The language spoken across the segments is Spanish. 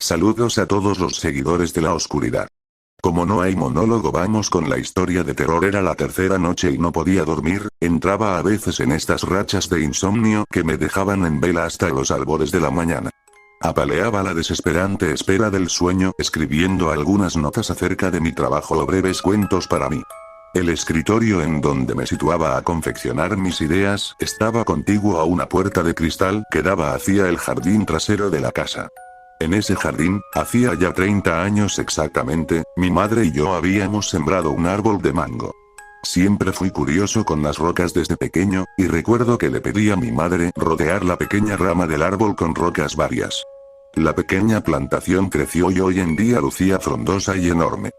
Saludos a todos los seguidores de la oscuridad. Como no hay monólogo, vamos con la historia de terror. Era la tercera noche y no podía dormir, entraba a veces en estas rachas de insomnio que me dejaban en vela hasta los albores de la mañana. Apaleaba la desesperante espera del sueño, escribiendo algunas notas acerca de mi trabajo o breves cuentos para mí. El escritorio en donde me situaba a confeccionar mis ideas estaba contiguo a una puerta de cristal que daba hacia el jardín trasero de la casa. En ese jardín, hacía ya 30 años exactamente, mi madre y yo habíamos sembrado un árbol de mango. Siempre fui curioso con las rocas desde pequeño, y recuerdo que le pedí a mi madre rodear la pequeña rama del árbol con rocas varias. La pequeña plantación creció y hoy en día lucía frondosa y enorme.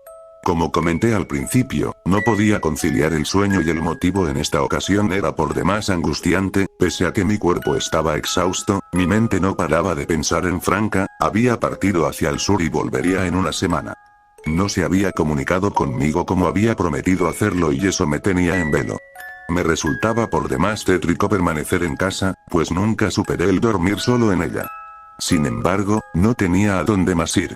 Como comenté al principio, no podía conciliar el sueño y el motivo en esta ocasión era por demás angustiante, pese a que mi cuerpo estaba exhausto, mi mente no paraba de pensar en Franca, había partido hacia el sur y volvería en una semana. No se había comunicado conmigo como había prometido hacerlo y eso me tenía en velo. Me resultaba por demás tétrico permanecer en casa, pues nunca superé el dormir solo en ella. Sin embargo, no tenía a dónde más ir.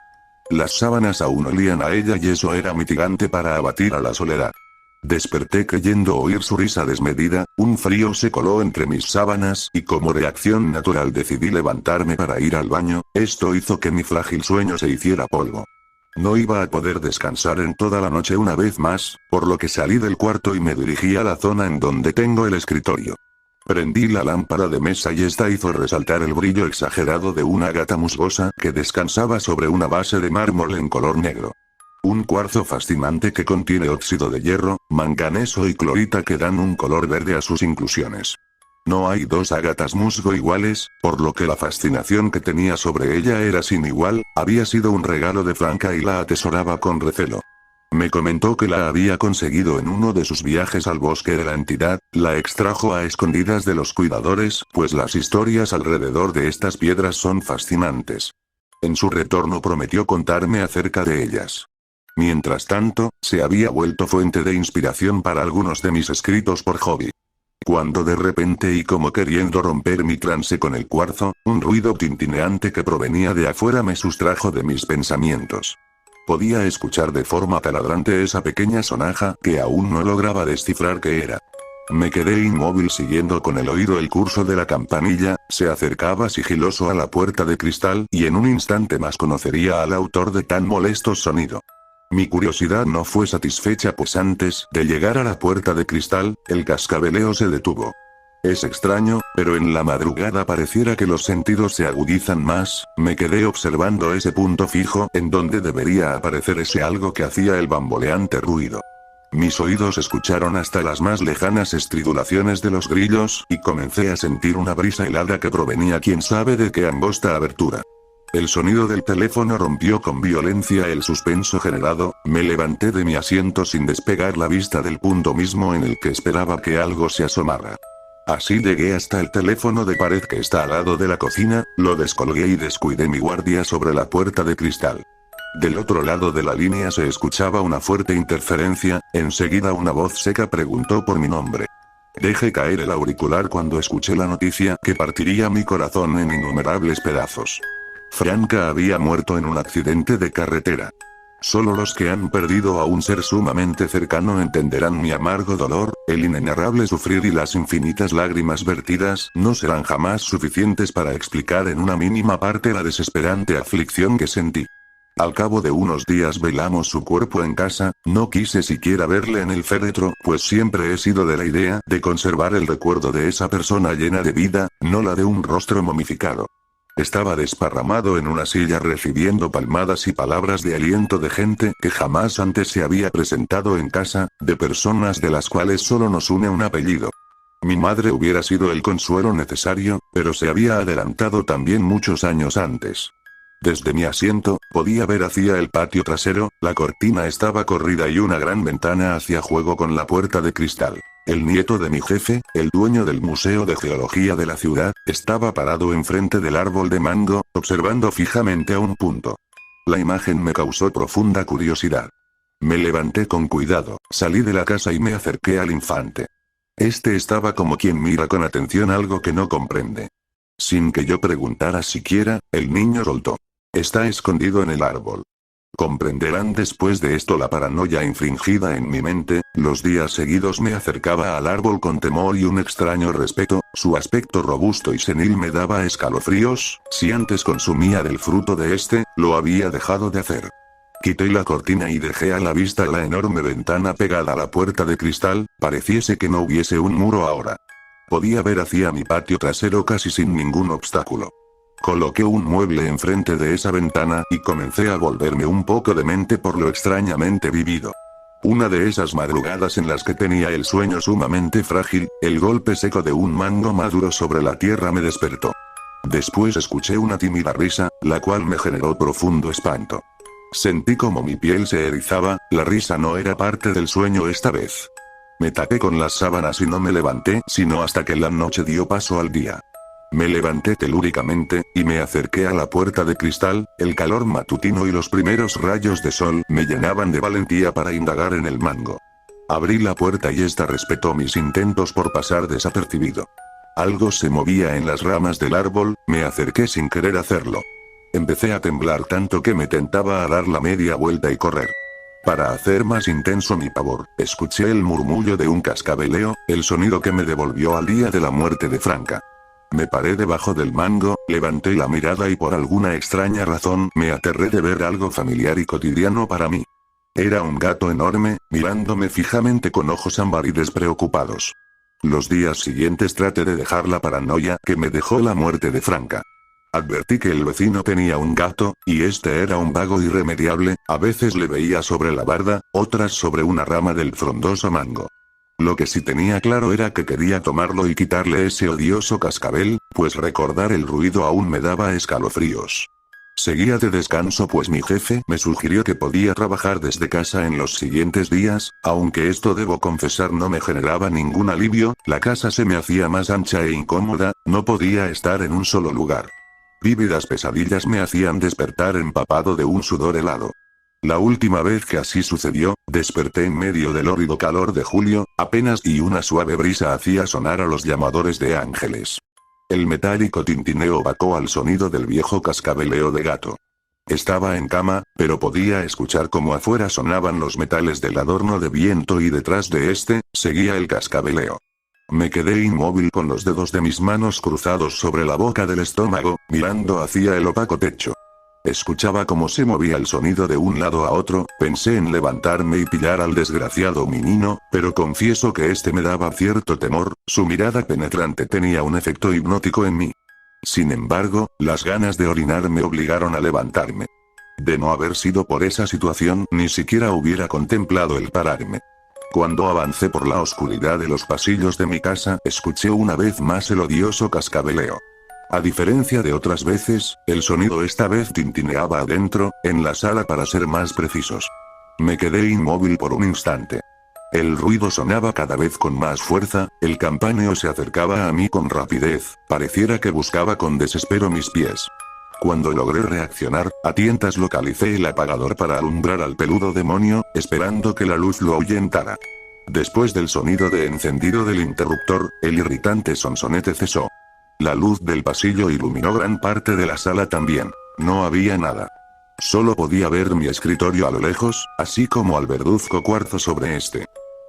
Las sábanas aún olían a ella y eso era mitigante para abatir a la soledad. Desperté creyendo oír su risa desmedida, un frío se coló entre mis sábanas y como reacción natural decidí levantarme para ir al baño, esto hizo que mi frágil sueño se hiciera polvo. No iba a poder descansar en toda la noche una vez más, por lo que salí del cuarto y me dirigí a la zona en donde tengo el escritorio. Prendí la lámpara de mesa y esta hizo resaltar el brillo exagerado de una gata musgosa que descansaba sobre una base de mármol en color negro. Un cuarzo fascinante que contiene óxido de hierro, manganeso y clorita que dan un color verde a sus inclusiones. No hay dos ágatas musgo iguales, por lo que la fascinación que tenía sobre ella era sin igual, había sido un regalo de Franca y la atesoraba con recelo. Me comentó que la había conseguido en uno de sus viajes al bosque de la entidad, la extrajo a escondidas de los cuidadores, pues las historias alrededor de estas piedras son fascinantes. En su retorno prometió contarme acerca de ellas. Mientras tanto, se había vuelto fuente de inspiración para algunos de mis escritos por hobby. Cuando de repente y como queriendo romper mi trance con el cuarzo, un ruido tintineante que provenía de afuera me sustrajo de mis pensamientos. Podía escuchar de forma taladrante esa pequeña sonaja que aún no lograba descifrar qué era. Me quedé inmóvil siguiendo con el oído el curso de la campanilla, se acercaba sigiloso a la puerta de cristal y en un instante más conocería al autor de tan molesto sonido. Mi curiosidad no fue satisfecha pues antes de llegar a la puerta de cristal, el cascabeleo se detuvo. Es extraño, pero en la madrugada pareciera que los sentidos se agudizan más, me quedé observando ese punto fijo en donde debería aparecer ese algo que hacía el bamboleante ruido. Mis oídos escucharon hasta las más lejanas estridulaciones de los grillos y comencé a sentir una brisa helada que provenía quién sabe de qué angosta abertura. El sonido del teléfono rompió con violencia el suspenso generado, me levanté de mi asiento sin despegar la vista del punto mismo en el que esperaba que algo se asomara. Así llegué hasta el teléfono de pared que está al lado de la cocina, lo descolgué y descuidé mi guardia sobre la puerta de cristal. Del otro lado de la línea se escuchaba una fuerte interferencia, enseguida una voz seca preguntó por mi nombre. Dejé caer el auricular cuando escuché la noticia que partiría mi corazón en innumerables pedazos. Franca había muerto en un accidente de carretera. Solo los que han perdido a un ser sumamente cercano entenderán mi amargo dolor, el inenarrable sufrir y las infinitas lágrimas vertidas no serán jamás suficientes para explicar en una mínima parte la desesperante aflicción que sentí. Al cabo de unos días velamos su cuerpo en casa, no quise siquiera verle en el féretro, pues siempre he sido de la idea de conservar el recuerdo de esa persona llena de vida, no la de un rostro momificado. Estaba desparramado en una silla recibiendo palmadas y palabras de aliento de gente que jamás antes se había presentado en casa, de personas de las cuales solo nos une un apellido. Mi madre hubiera sido el consuelo necesario, pero se había adelantado también muchos años antes. Desde mi asiento, podía ver hacia el patio trasero, la cortina estaba corrida y una gran ventana hacía juego con la puerta de cristal. El nieto de mi jefe, el dueño del Museo de Geología de la ciudad, estaba parado enfrente del árbol de mango, observando fijamente a un punto. La imagen me causó profunda curiosidad. Me levanté con cuidado, salí de la casa y me acerqué al infante. Este estaba como quien mira con atención algo que no comprende. Sin que yo preguntara siquiera, el niño soltó Está escondido en el árbol. Comprenderán después de esto la paranoia infringida en mi mente. Los días seguidos me acercaba al árbol con temor y un extraño respeto. Su aspecto robusto y senil me daba escalofríos. Si antes consumía del fruto de este, lo había dejado de hacer. Quité la cortina y dejé a la vista la enorme ventana pegada a la puerta de cristal. Pareciese que no hubiese un muro ahora. Podía ver hacia mi patio trasero casi sin ningún obstáculo. Coloqué un mueble enfrente de esa ventana y comencé a volverme un poco demente por lo extrañamente vivido. Una de esas madrugadas en las que tenía el sueño sumamente frágil, el golpe seco de un mango maduro sobre la tierra me despertó. Después escuché una tímida risa, la cual me generó profundo espanto. Sentí como mi piel se erizaba. La risa no era parte del sueño esta vez. Me tapé con las sábanas y no me levanté sino hasta que la noche dio paso al día. Me levanté telúricamente, y me acerqué a la puerta de cristal. El calor matutino y los primeros rayos de sol me llenaban de valentía para indagar en el mango. Abrí la puerta y esta respetó mis intentos por pasar desapercibido. Algo se movía en las ramas del árbol. Me acerqué sin querer hacerlo. Empecé a temblar tanto que me tentaba a dar la media vuelta y correr. Para hacer más intenso mi pavor, escuché el murmullo de un cascabeleo, el sonido que me devolvió al día de la muerte de Franca. Me paré debajo del mango, levanté la mirada y por alguna extraña razón me aterré de ver algo familiar y cotidiano para mí. Era un gato enorme, mirándome fijamente con ojos ámbar y despreocupados. Los días siguientes traté de dejar la paranoia que me dejó la muerte de Franca. Advertí que el vecino tenía un gato, y este era un vago irremediable. A veces le veía sobre la barda, otras sobre una rama del frondoso mango. Lo que sí tenía claro era que quería tomarlo y quitarle ese odioso cascabel, pues recordar el ruido aún me daba escalofríos. Seguía de descanso pues mi jefe me sugirió que podía trabajar desde casa en los siguientes días, aunque esto debo confesar no me generaba ningún alivio. La casa se me hacía más ancha e incómoda, no podía estar en un solo lugar. Vívidas pesadillas me hacían despertar empapado de un sudor helado. La última vez que así sucedió, desperté en medio del hórrido calor de julio, apenas y una suave brisa hacía sonar a los llamadores de ángeles. El metálico tintineo vacó al sonido del viejo cascabeleo de gato. Estaba en cama, pero podía escuchar cómo afuera sonaban los metales del adorno de viento y detrás de este, seguía el cascabeleo. Me quedé inmóvil con los dedos de mis manos cruzados sobre la boca del estómago, mirando hacia el opaco techo. Escuchaba cómo se movía el sonido de un lado a otro. Pensé en levantarme y pillar al desgraciado menino, pero confieso que este me daba cierto temor. Su mirada penetrante tenía un efecto hipnótico en mí. Sin embargo, las ganas de orinar me obligaron a levantarme. De no haber sido por esa situación, ni siquiera hubiera contemplado el pararme. Cuando avancé por la oscuridad de los pasillos de mi casa, escuché una vez más el odioso cascabeleo. A diferencia de otras veces, el sonido esta vez tintineaba adentro, en la sala para ser más precisos. Me quedé inmóvil por un instante. El ruido sonaba cada vez con más fuerza, el campaneo se acercaba a mí con rapidez, pareciera que buscaba con desespero mis pies. Cuando logré reaccionar, a tientas localicé el apagador para alumbrar al peludo demonio, esperando que la luz lo ahuyentara. Después del sonido de encendido del interruptor, el irritante sonsonete cesó. La luz del pasillo iluminó gran parte de la sala también. No había nada. Solo podía ver mi escritorio a lo lejos, así como al verduzco cuarzo sobre este.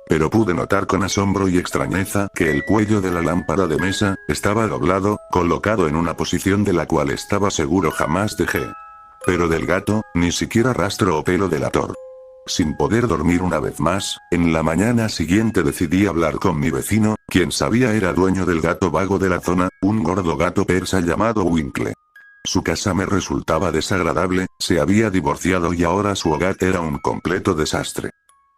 Pero pude notar con asombro y extrañeza que el cuello de la lámpara de mesa estaba doblado, colocado en una posición de la cual estaba seguro jamás dejé. Pero del gato, ni siquiera rastro o pelo delator. Sin poder dormir una vez más, en la mañana siguiente decidí hablar con mi vecino, quien sabía era dueño del gato vago de la zona, un gordo gato persa llamado Winkle. Su casa me resultaba desagradable, se había divorciado y ahora su hogar era un completo desastre.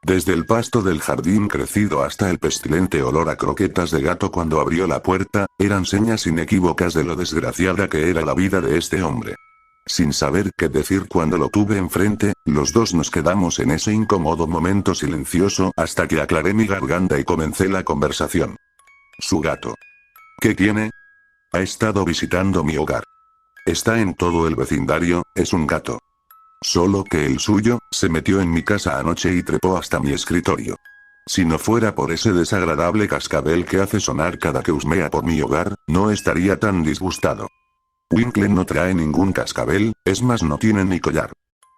Desde el pasto del jardín crecido hasta el pestilente olor a croquetas de gato cuando abrió la puerta, eran señas inequívocas de lo desgraciada que era la vida de este hombre. Sin saber qué decir cuando lo tuve enfrente, los dos nos quedamos en ese incómodo momento silencioso hasta que aclaré mi garganta y comencé la conversación. Su gato. ¿Qué tiene? Ha estado visitando mi hogar. Está en todo el vecindario, es un gato. Solo que el suyo, se metió en mi casa anoche y trepó hasta mi escritorio. Si no fuera por ese desagradable cascabel que hace sonar cada que husmea por mi hogar, no estaría tan disgustado. Winkle no trae ningún cascabel, es más no tiene ni collar.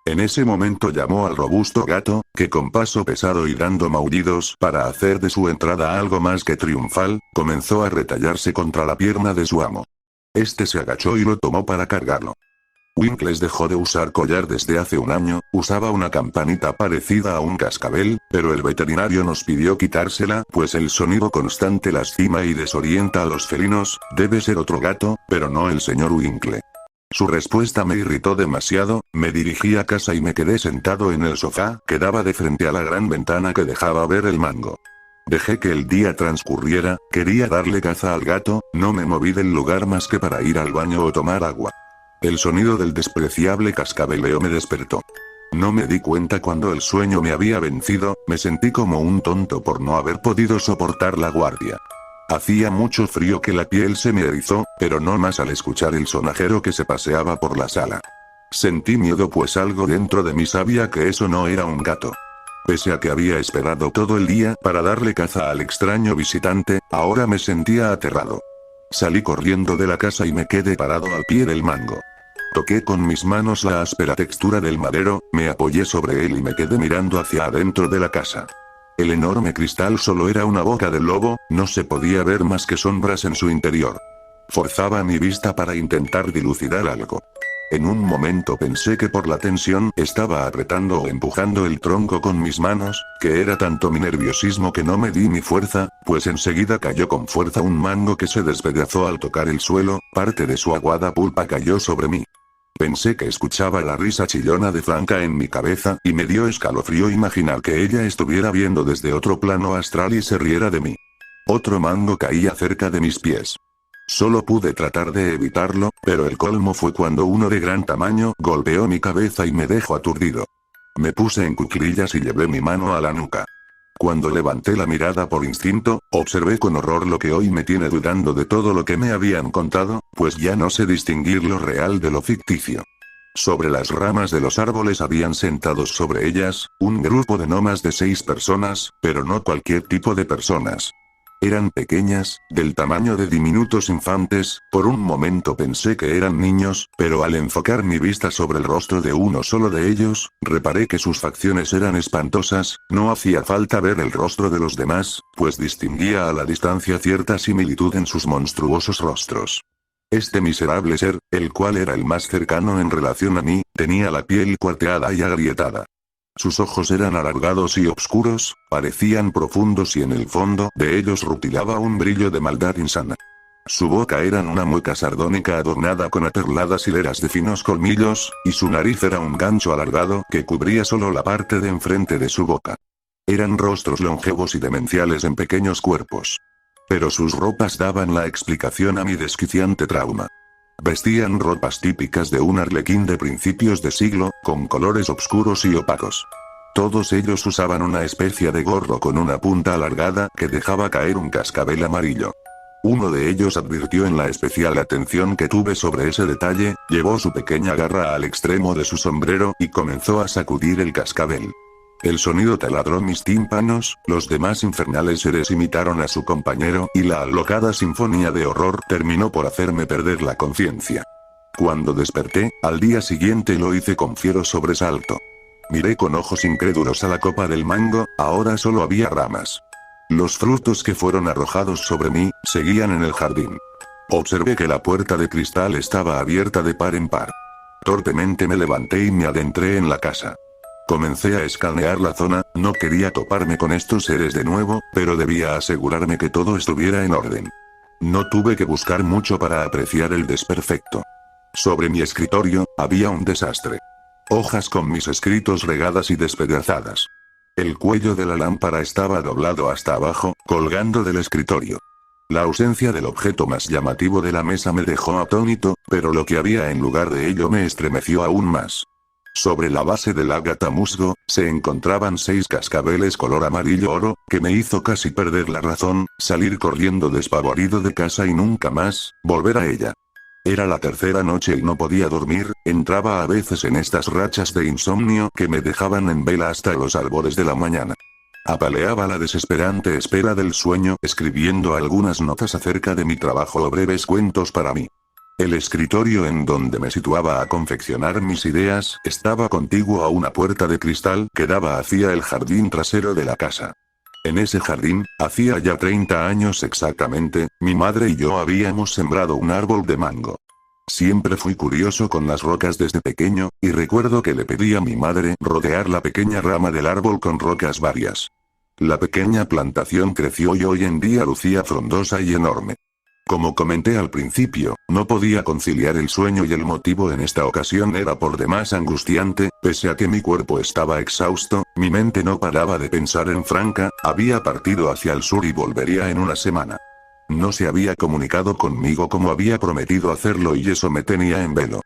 En ese momento llamó al robusto gato, que con paso pesado y dando maullidos para hacer de su entrada algo más que triunfal, comenzó a retallarse contra la pierna de su amo. Este se agachó y lo tomó para cargarlo. Winkles dejó de usar collar desde hace un año, usaba una campanita parecida a un cascabel, pero el veterinario nos pidió quitársela, pues el sonido constante lastima y desorienta a los felinos, debe ser otro gato, pero no el señor Winkle. Su respuesta me irritó demasiado, me dirigí a casa y me quedé sentado en el sofá, que daba de frente a la gran ventana que dejaba ver el mango. Dejé que el día transcurriera, quería darle caza al gato, no me moví del lugar más que para ir al baño o tomar agua. El sonido del despreciable cascabeleo me despertó. No me di cuenta cuando el sueño me había vencido, me sentí como un tonto por no haber podido soportar la guardia. Hacía mucho frío que la piel se me erizó, pero no más al escuchar el sonajero que se paseaba por la sala. Sentí miedo pues algo dentro de mí sabía que eso no era un gato. Pese a que había esperado todo el día para darle caza al extraño visitante, ahora me sentía aterrado. Salí corriendo de la casa y me quedé parado al pie del mango. Toqué con mis manos la áspera textura del madero, me apoyé sobre él y me quedé mirando hacia adentro de la casa. El enorme cristal solo era una boca de lobo, no se podía ver más que sombras en su interior. Forzaba mi vista para intentar dilucidar algo. En un momento pensé que por la tensión estaba apretando o empujando el tronco con mis manos, que era tanto mi nerviosismo que no me di mi fuerza, pues enseguida cayó con fuerza un mango que se despedazó al tocar el suelo, parte de su aguada pulpa cayó sobre mí. Pensé que escuchaba la risa chillona de Franca en mi cabeza y me dio escalofrío imaginar que ella estuviera viendo desde otro plano astral y se riera de mí. Otro mango caía cerca de mis pies. Solo pude tratar de evitarlo, pero el colmo fue cuando uno de gran tamaño golpeó mi cabeza y me dejó aturdido. Me puse en cuclillas y llevé mi mano a la nuca. Cuando levanté la mirada por instinto, observé con horror lo que hoy me tiene dudando de todo lo que me habían contado, pues ya no sé distinguir lo real de lo ficticio. Sobre las ramas de los árboles habían sentados sobre ellas, un grupo de no más de 6 personas, pero no cualquier tipo de personas. Eran pequeñas, del tamaño de diminutos infantes, por un momento pensé que eran niños, pero al enfocar mi vista sobre el rostro de uno solo de ellos, reparé que sus facciones eran espantosas, no hacía falta ver el rostro de los demás, pues distinguía a la distancia cierta similitud en sus monstruosos rostros. Este miserable ser, el cual era el más cercano en relación a mí, tenía la piel cuarteada y agrietada. Sus ojos eran alargados y oscuros, parecían profundos y en el fondo de ellos rutilaba un brillo de maldad insana. Su boca era una mueca sardónica adornada con aterladas hileras de finos colmillos, y su nariz era un gancho alargado que cubría solo la parte de enfrente de su boca. Eran rostros longevos y demenciales en pequeños cuerpos. Pero sus ropas daban la explicación a mi desquiciante trauma. Vestían ropas típicas de un arlequín de principios de siglo, con colores oscuros y opacos. Todos ellos usaban una especie de gorro con una punta alargada que dejaba caer un cascabel amarillo. Uno de ellos advirtió en la especial atención que tuve sobre ese detalle, llevó su pequeña garra al extremo de su sombrero y comenzó a sacudir el cascabel. El sonido taladró mis tímpanos, los demás infernales seres imitaron a su compañero y la alocada sinfonía de horror terminó por hacerme perder la conciencia. Cuando desperté, al día siguiente lo hice con fiero sobresalto. Miré con ojos incrédulos a la copa del mango, ahora solo había ramas. Los frutos que fueron arrojados sobre mí, seguían en el jardín. Observé que la puerta de cristal estaba abierta de par en par. Torpemente me levanté y me adentré en la casa. Comencé a escanear la zona, no quería toparme con estos seres de nuevo, pero debía asegurarme que todo estuviera en orden. No tuve que buscar mucho para apreciar el desperfecto. Sobre mi escritorio, había un desastre. Hojas con mis escritos regadas y despedazadas. El cuello de la lámpara estaba doblado hasta abajo, colgando del escritorio. La ausencia del objeto más llamativo de la mesa me dejó atónito, pero lo que había en lugar de ello me estremeció aún más. Sobre la base del ágata musgo, se encontraban 6 cascabeles color amarillo oro, que me hizo casi perder la razón, salir corriendo despavorido de casa y nunca más volver a ella. Era la tercera noche y no podía dormir, entraba a veces en estas rachas de insomnio que me dejaban en vela hasta los albores de la mañana. Apaleaba la desesperante espera del sueño, escribiendo algunas notas acerca de mi trabajo o breves cuentos para mí. El escritorio en donde me situaba a confeccionar mis ideas estaba contiguo a una puerta de cristal que daba hacia el jardín trasero de la casa. En ese jardín, hacía ya 30 años exactamente, mi madre y yo habíamos sembrado un árbol de mango. Siempre fui curioso con las rocas desde pequeño, y recuerdo que le pedí a mi madre rodear la pequeña rama del árbol con rocas varias. La pequeña plantación creció y hoy en día lucía frondosa y enorme. Como comenté al principio, no podía conciliar el sueño y el motivo en esta ocasión era por demás angustiante, pese a que mi cuerpo estaba exhausto, mi mente no paraba de pensar en Franca, había partido hacia el sur y volvería en una semana. No se había comunicado conmigo como había prometido hacerlo y eso me tenía en velo.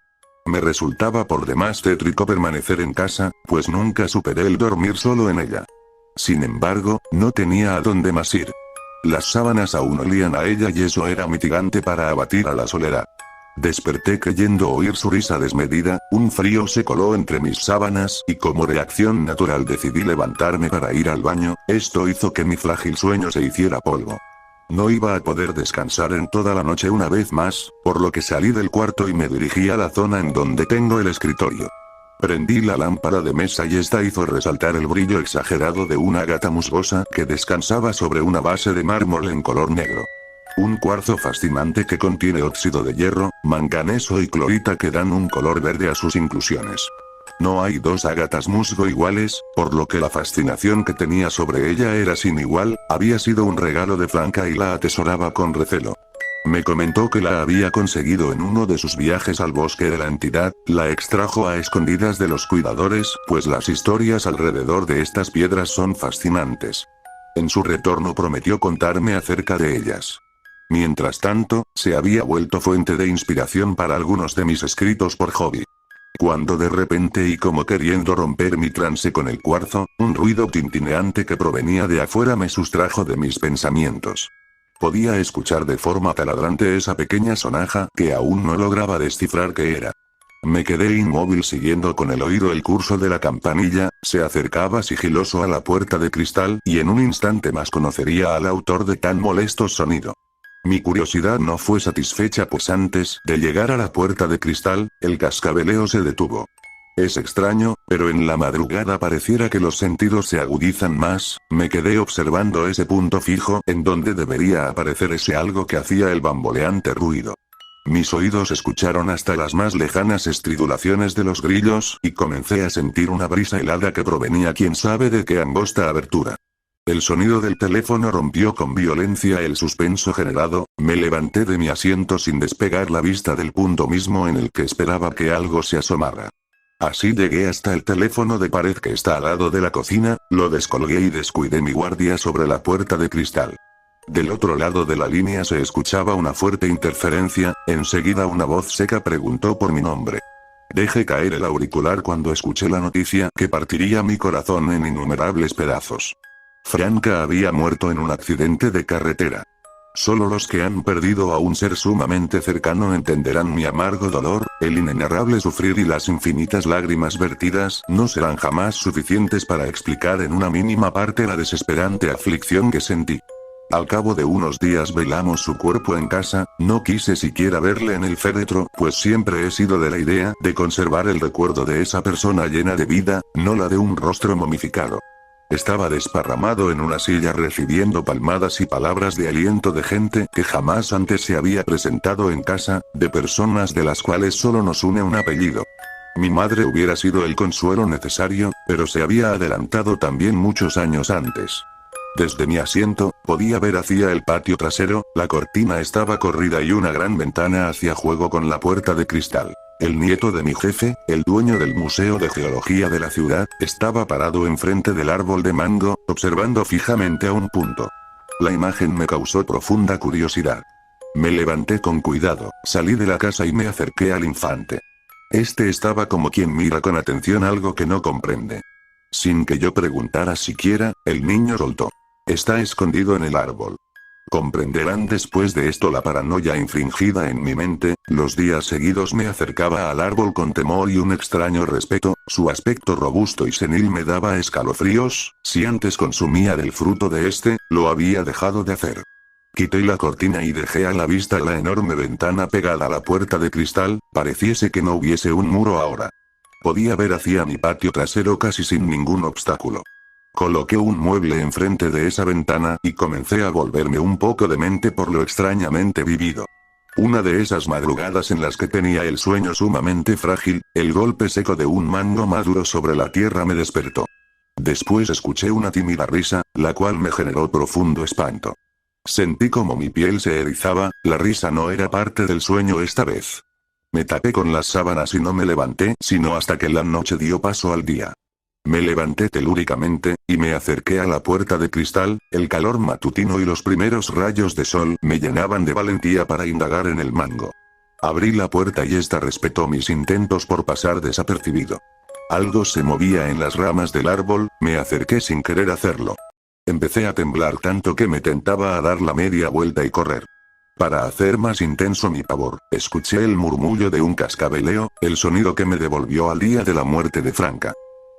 Me resultaba por demás tétrico permanecer en casa, pues nunca superé el dormir solo en ella. Sin embargo, no tenía a dónde más ir. Las sábanas aún olían a ella y eso era mitigante para abatir a la soledad. Desperté creyendo oír su risa desmedida, un frío se coló entre mis sábanas y como reacción natural decidí levantarme para ir al baño, esto hizo que mi frágil sueño se hiciera polvo. No iba a poder descansar en toda la noche una vez más, por lo que salí del cuarto y me dirigí a la zona en donde tengo el escritorio. Prendí la lámpara de mesa y esta hizo resaltar el brillo exagerado de una gata musgosa que descansaba sobre una base de mármol en color negro. Un cuarzo fascinante que contiene óxido de hierro, manganeso y clorita que dan un color verde a sus inclusiones. No hay dos ágatas musgo iguales, por lo que la fascinación que tenía sobre ella era sin igual, había sido un regalo de Franca y la atesoraba con recelo. Me comentó que la había conseguido en uno de sus viajes al bosque de la entidad, la extrajo a escondidas de los cuidadores, pues las historias alrededor de estas piedras son fascinantes. En su retorno prometió contarme acerca de ellas. Mientras tanto, se había vuelto fuente de inspiración para algunos de mis escritos por hobby. Cuando de repente y como queriendo romper mi trance con el cuarzo, un ruido tintineante que provenía de afuera me sustrajo de mis pensamientos. Podía escuchar de forma taladrante esa pequeña sonaja que aún no lograba descifrar qué era. Me quedé inmóvil siguiendo con el oído el curso de la campanilla, se acercaba sigiloso a la puerta de cristal y en un instante más conocería al autor de tan molesto sonido. Mi curiosidad no fue satisfecha pues antes de llegar a la puerta de cristal, el cascabeleo se detuvo. Es extraño, pero en la madrugada pareciera que los sentidos se agudizan más, me quedé observando ese punto fijo en donde debería aparecer ese algo que hacía el bamboleante ruido. Mis oídos escucharon hasta las más lejanas estridulaciones de los grillos y comencé a sentir una brisa helada que provenía quién sabe de qué angosta abertura. El sonido del teléfono rompió con violencia el suspenso generado, me levanté de mi asiento sin despegar la vista del punto mismo en el que esperaba que algo se asomara. Así llegué hasta el teléfono de pared que está al lado de la cocina, lo descolgué y descuidé mi guardia sobre la puerta de cristal. Del otro lado de la línea se escuchaba una fuerte interferencia, enseguida una voz seca preguntó por mi nombre. Dejé caer el auricular cuando escuché la noticia que partiría mi corazón en innumerables pedazos. Franca había muerto en un accidente de carretera. Solo los que han perdido a un ser sumamente cercano entenderán mi amargo dolor, el inenarrable sufrir y las infinitas lágrimas vertidas no serán jamás suficientes para explicar en una mínima parte la desesperante aflicción que sentí. Al cabo de unos días velamos su cuerpo en casa, no quise siquiera verle en el féretro, pues siempre he sido de la idea de conservar el recuerdo de esa persona llena de vida, no la de un rostro momificado. Estaba desparramado en una silla recibiendo palmadas y palabras de aliento de gente que jamás antes se había presentado en casa, de personas de las cuales solo nos une un apellido. Mi madre hubiera sido el consuelo necesario, pero se había adelantado también muchos años antes. Desde mi asiento, podía ver hacia el patio trasero, la cortina estaba corrida y una gran ventana hacía juego con la puerta de cristal. El nieto de mi jefe, el dueño del Museo de Geología de la ciudad, estaba parado enfrente del árbol de mango, observando fijamente a un punto. La imagen me causó profunda curiosidad. Me levanté con cuidado, salí de la casa y me acerqué al infante. Este estaba como quien mira con atención algo que no comprende. Sin que yo preguntara siquiera, el niño soltó. Está escondido en el árbol. Comprenderán después de esto la paranoia infringida en mi mente, los días seguidos me acercaba al árbol con temor y un extraño respeto, su aspecto robusto y senil me daba escalofríos, si antes consumía del fruto de este, lo había dejado de hacer. Quité la cortina y dejé a la vista la enorme ventana pegada a la puerta de cristal, pareciese que no hubiese un muro ahora. Podía ver hacia mi patio trasero casi sin ningún obstáculo. Coloqué un mueble enfrente de esa ventana y comencé a volverme un poco demente por lo extrañamente vivido. Una de esas madrugadas en las que tenía el sueño sumamente frágil, el golpe seco de un mango maduro sobre la tierra me despertó. Después escuché una tímida risa, la cual me generó profundo espanto. Sentí como mi piel se erizaba, la risa no era parte del sueño esta vez. Me tapé con las sábanas y no me levanté sino hasta que la noche dio paso al día. Me levanté telúricamente, y me acerqué a la puerta de cristal, el calor matutino y los primeros rayos de sol me llenaban de valentía para indagar en el mango. Abrí la puerta y esta respetó mis intentos por pasar desapercibido. Algo se movía en las ramas del árbol, me acerqué sin querer hacerlo. Empecé a temblar tanto que me tentaba a dar la media vuelta y correr. Para hacer más intenso mi pavor, escuché el murmullo de un cascabeleo, el sonido que me devolvió al día de la muerte de Franca.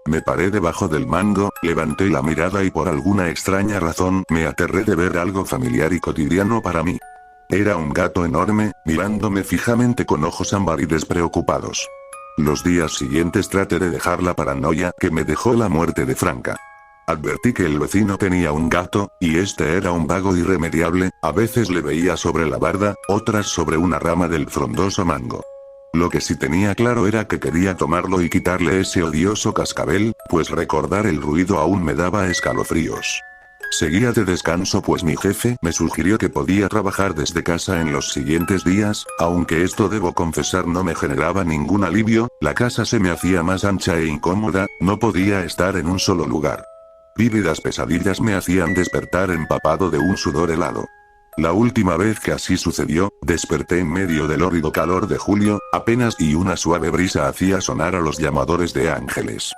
Me paré debajo del mango, levanté la mirada y por alguna extraña razón me aterré de ver algo familiar y cotidiano para mí. Era un gato enorme, mirándome fijamente con ojos ámbar y despreocupados. Los días siguientes traté de dejar la paranoia que me dejó la muerte de Franca. Advertí que el vecino tenía un gato, y este era un vago irremediable, a veces le veía sobre la barda, otras sobre una rama del frondoso mango. Lo que sí tenía claro era que quería tomarlo y quitarle ese odioso cascabel, pues recordar el ruido aún me daba escalofríos. Seguía de descanso pues mi jefe me sugirió que podía trabajar desde casa en los siguientes días, aunque esto debo confesar no me generaba ningún alivio, la casa se me hacía más ancha e incómoda, no podía estar en un solo lugar. Vívidas pesadillas me hacían despertar empapado de un sudor helado. La última vez que así sucedió, desperté en medio del hórrido calor de julio, apenas y una suave brisa hacía sonar a los llamadores de ángeles.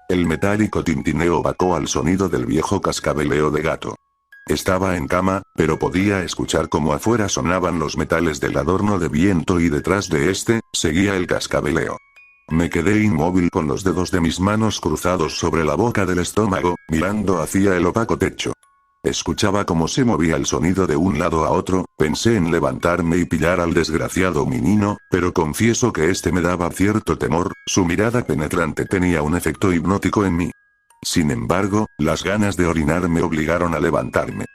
El metálico tintineo vacó al sonido del viejo cascabeleo de gato. Estaba en cama, pero podía escuchar cómo afuera sonaban los metales del adorno de viento y detrás de este, seguía el cascabeleo. Me quedé inmóvil con los dedos de mis manos cruzados sobre la boca del estómago, mirando hacia el opaco techo. Escuchaba cómo se movía el sonido de un lado a otro, pensé en levantarme y pillar al desgraciado menino, pero confieso que este me daba cierto temor, su mirada penetrante tenía un efecto hipnótico en mí. Sin embargo, las ganas de orinar me obligaron a levantarme.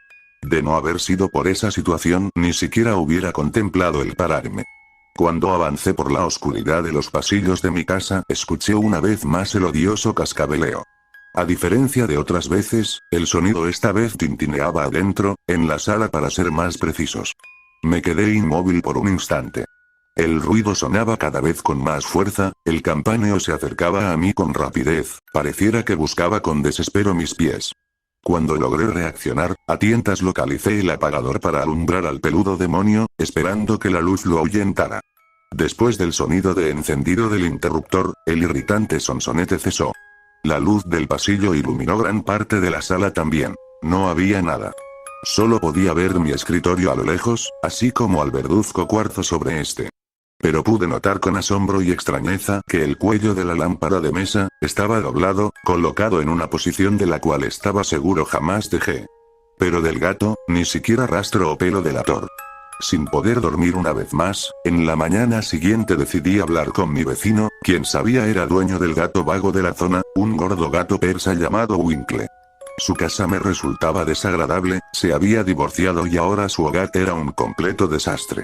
De no haber sido por esa situación, ni siquiera hubiera contemplado el pararme. Cuando avancé por la oscuridad de los pasillos de mi casa, escuché una vez más el odioso cascabeleo. A diferencia de otras veces, el sonido esta vez tintineaba adentro, en la sala para ser más precisos. Me quedé inmóvil por un instante. El ruido sonaba cada vez con más fuerza, el campaneo se acercaba a mí con rapidez, pareciera que buscaba con desespero mis pies. Cuando logré reaccionar, a tientas localicé el apagador para alumbrar al peludo demonio, esperando que la luz lo ahuyentara. Después del sonido de encendido del interruptor, el irritante sonsonete cesó. La luz del pasillo iluminó gran parte de la sala también. No había nada. Solo podía ver mi escritorio a lo lejos, así como al verduzco cuarzo sobre este. Pero pude notar con asombro y extrañeza que el cuello de la lámpara de mesa estaba doblado, colocado en una posición de la cual estaba seguro jamás dejé. Pero del gato, ni siquiera rastro o pelo delator. Sin poder dormir una vez más, en la mañana siguiente decidí hablar con mi vecino, quien sabía era dueño del gato vago de la zona, un gordo gato persa llamado Winkle. Su casa me resultaba desagradable, se había divorciado y ahora su hogar era un completo desastre.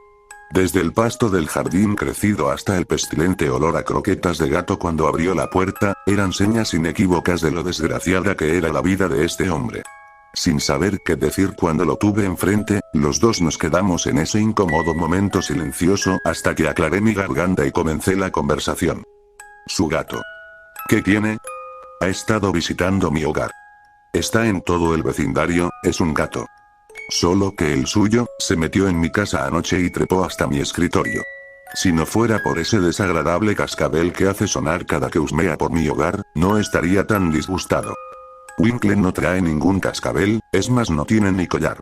Desde el pasto del jardín crecido hasta el pestilente olor a croquetas de gato cuando abrió la puerta, eran señas inequívocas de lo desgraciada que era la vida de este hombre. Sin saber qué decir cuando lo tuve enfrente, los dos nos quedamos en ese incómodo momento silencioso hasta que aclaré mi garganta y comencé la conversación. Su gato. ¿Qué tiene? Ha estado visitando mi hogar. Está en todo el vecindario, es un gato. Solo que el suyo, se metió en mi casa anoche y trepó hasta mi escritorio. Si no fuera por ese desagradable cascabel que hace sonar cada que husmea por mi hogar, no estaría tan disgustado. Winkle no trae ningún cascabel, es más no tiene ni collar.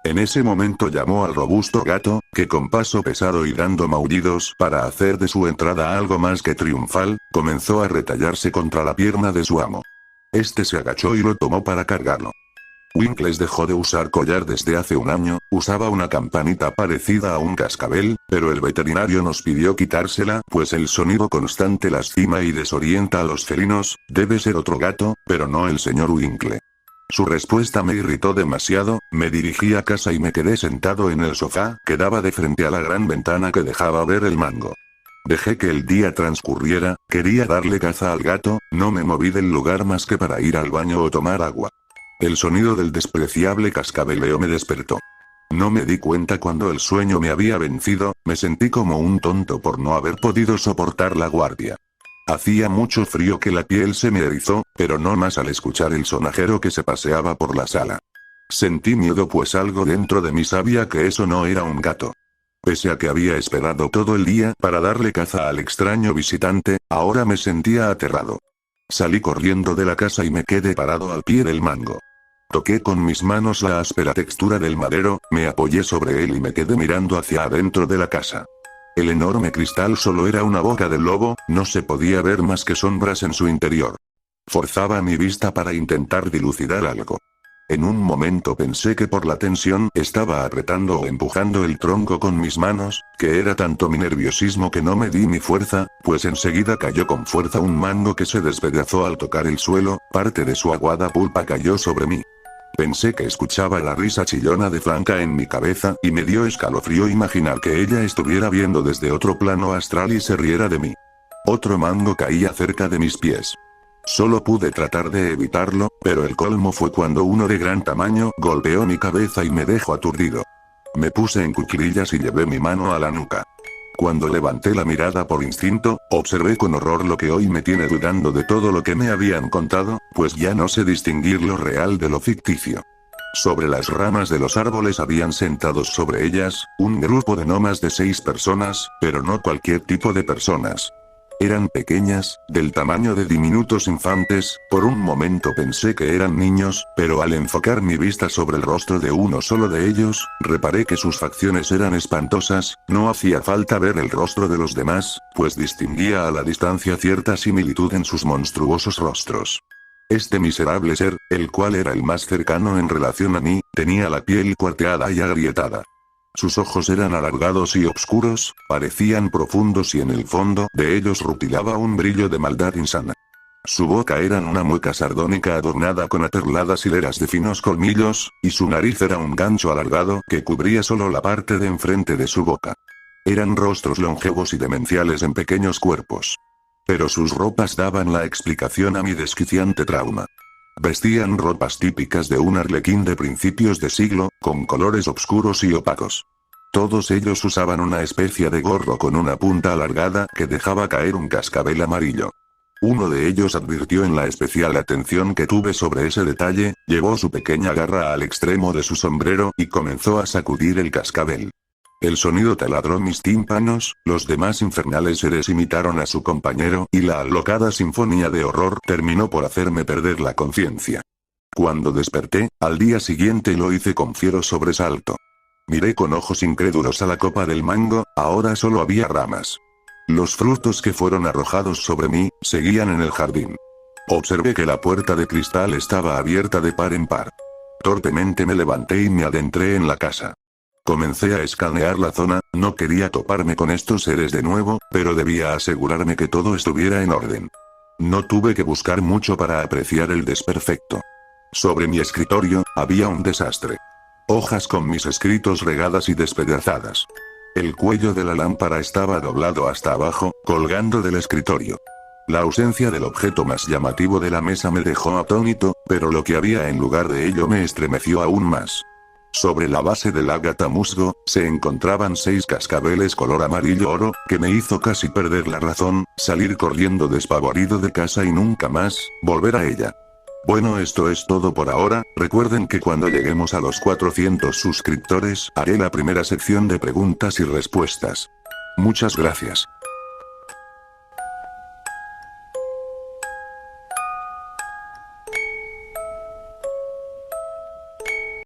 En ese momento llamó al robusto gato, que con paso pesado y dando maullidos para hacer de su entrada algo más que triunfal, comenzó a retallarse contra la pierna de su amo. Este se agachó y lo tomó para cargarlo. Winkles dejó de usar collar desde hace un año, usaba una campanita parecida a un cascabel, pero el veterinario nos pidió quitársela, pues el sonido constante lastima y desorienta a los felinos. Debe ser otro gato, pero no el señor Winkle. Su respuesta me irritó demasiado. Me dirigí a casa y me quedé sentado en el sofá, que daba de frente a la gran ventana que dejaba ver el mango. Dejé que el día transcurriera, quería darle caza al gato, no me moví del lugar más que para ir al baño o tomar agua. El sonido del despreciable cascabeleo me despertó. No me di cuenta cuando el sueño me había vencido, me sentí como un tonto por no haber podido soportar la guardia. Hacía mucho frío que la piel se me erizó, pero no más al escuchar el sonajero que se paseaba por la sala. Sentí miedo pues algo dentro de mí sabía que eso no era un gato. Pese a que había esperado todo el día para darle caza al extraño visitante, ahora me sentía aterrado. Salí corriendo de la casa y me quedé parado al pie del mango. Toqué con mis manos la áspera textura del madero, me apoyé sobre él y me quedé mirando hacia adentro de la casa. El enorme cristal solo era una boca del lobo, no se podía ver más que sombras en su interior. Forzaba mi vista para intentar dilucidar algo. En un momento pensé que por la tensión estaba apretando o empujando el tronco con mis manos, que era tanto mi nerviosismo que no me di mi fuerza, pues enseguida cayó con fuerza un mango que se despedazó al tocar el suelo, parte de su aguada pulpa cayó sobre mí. Pensé que escuchaba la risa chillona de Franca en mi cabeza y me dio escalofrío imaginar que ella estuviera viendo desde otro plano astral y se riera de mí. Otro mango caía cerca de mis pies. Solo pude tratar de evitarlo, pero el colmo fue cuando uno de gran tamaño golpeó mi cabeza y me dejó aturdido. Me puse en cuclillas y llevé mi mano a la nuca. Cuando levanté la mirada por instinto, observé con horror lo que hoy me tiene dudando de todo lo que me habían contado, pues ya no sé distinguir lo real de lo ficticio. Sobre las ramas de los árboles habían sentados sobre ellas, un grupo de no más de 6 personas, pero no cualquier tipo de personas. Eran pequeñas, del tamaño de diminutos infantes, por un momento pensé que eran niños, pero al enfocar mi vista sobre el rostro de uno solo de ellos, reparé que sus facciones eran espantosas, no hacía falta ver el rostro de los demás, pues distinguía a la distancia cierta similitud en sus monstruosos rostros. Este miserable ser, el cual era el más cercano en relación a mí, tenía la piel cuarteada y agrietada. Sus ojos eran alargados y oscuros, parecían profundos y en el fondo de ellos rutilaba un brillo de maldad insana. Su boca era una mueca sardónica adornada con aperladas hileras de finos colmillos, y su nariz era un gancho alargado que cubría solo la parte de enfrente de su boca. Eran rostros longevos y demenciales en pequeños cuerpos. Pero sus ropas daban la explicación a mi desquiciante trauma. Vestían ropas típicas de un arlequín de principios de siglo, con colores oscuros y opacos. Todos ellos usaban una especie de gorro con una punta alargada que dejaba caer un cascabel amarillo. Uno de ellos advirtió en la especial atención que tuve sobre ese detalle, llevó su pequeña garra al extremo de su sombrero y comenzó a sacudir el cascabel. El sonido taladró mis tímpanos, los demás infernales seres imitaron a su compañero y la alocada sinfonía de horror terminó por hacerme perder la conciencia. Cuando desperté, al día siguiente lo hice con fiero sobresalto. Miré con ojos incrédulos a la copa del mango, ahora solo había ramas. Los frutos que fueron arrojados sobre mí, seguían en el jardín. Observé que la puerta de cristal estaba abierta de par en par. Torpemente me levanté y me adentré en la casa. Comencé a escanear la zona, no quería toparme con estos seres de nuevo, pero debía asegurarme que todo estuviera en orden. No tuve que buscar mucho para apreciar el desperfecto. Sobre mi escritorio, había un desastre. Hojas con mis escritos regadas y despedazadas. El cuello de la lámpara estaba doblado hasta abajo, colgando del escritorio. La ausencia del objeto más llamativo de la mesa me dejó atónito, pero lo que había en lugar de ello me estremeció aún más. Sobre la base del ágata musgo, se encontraban 6 cascabeles color amarillo oro, que me hizo casi perder la razón, salir corriendo despavorido de casa y nunca más volver a ella. Bueno, esto es todo por ahora. Recuerden que cuando lleguemos a los 400 suscriptores, haré la primera sección de preguntas y respuestas. Muchas gracias.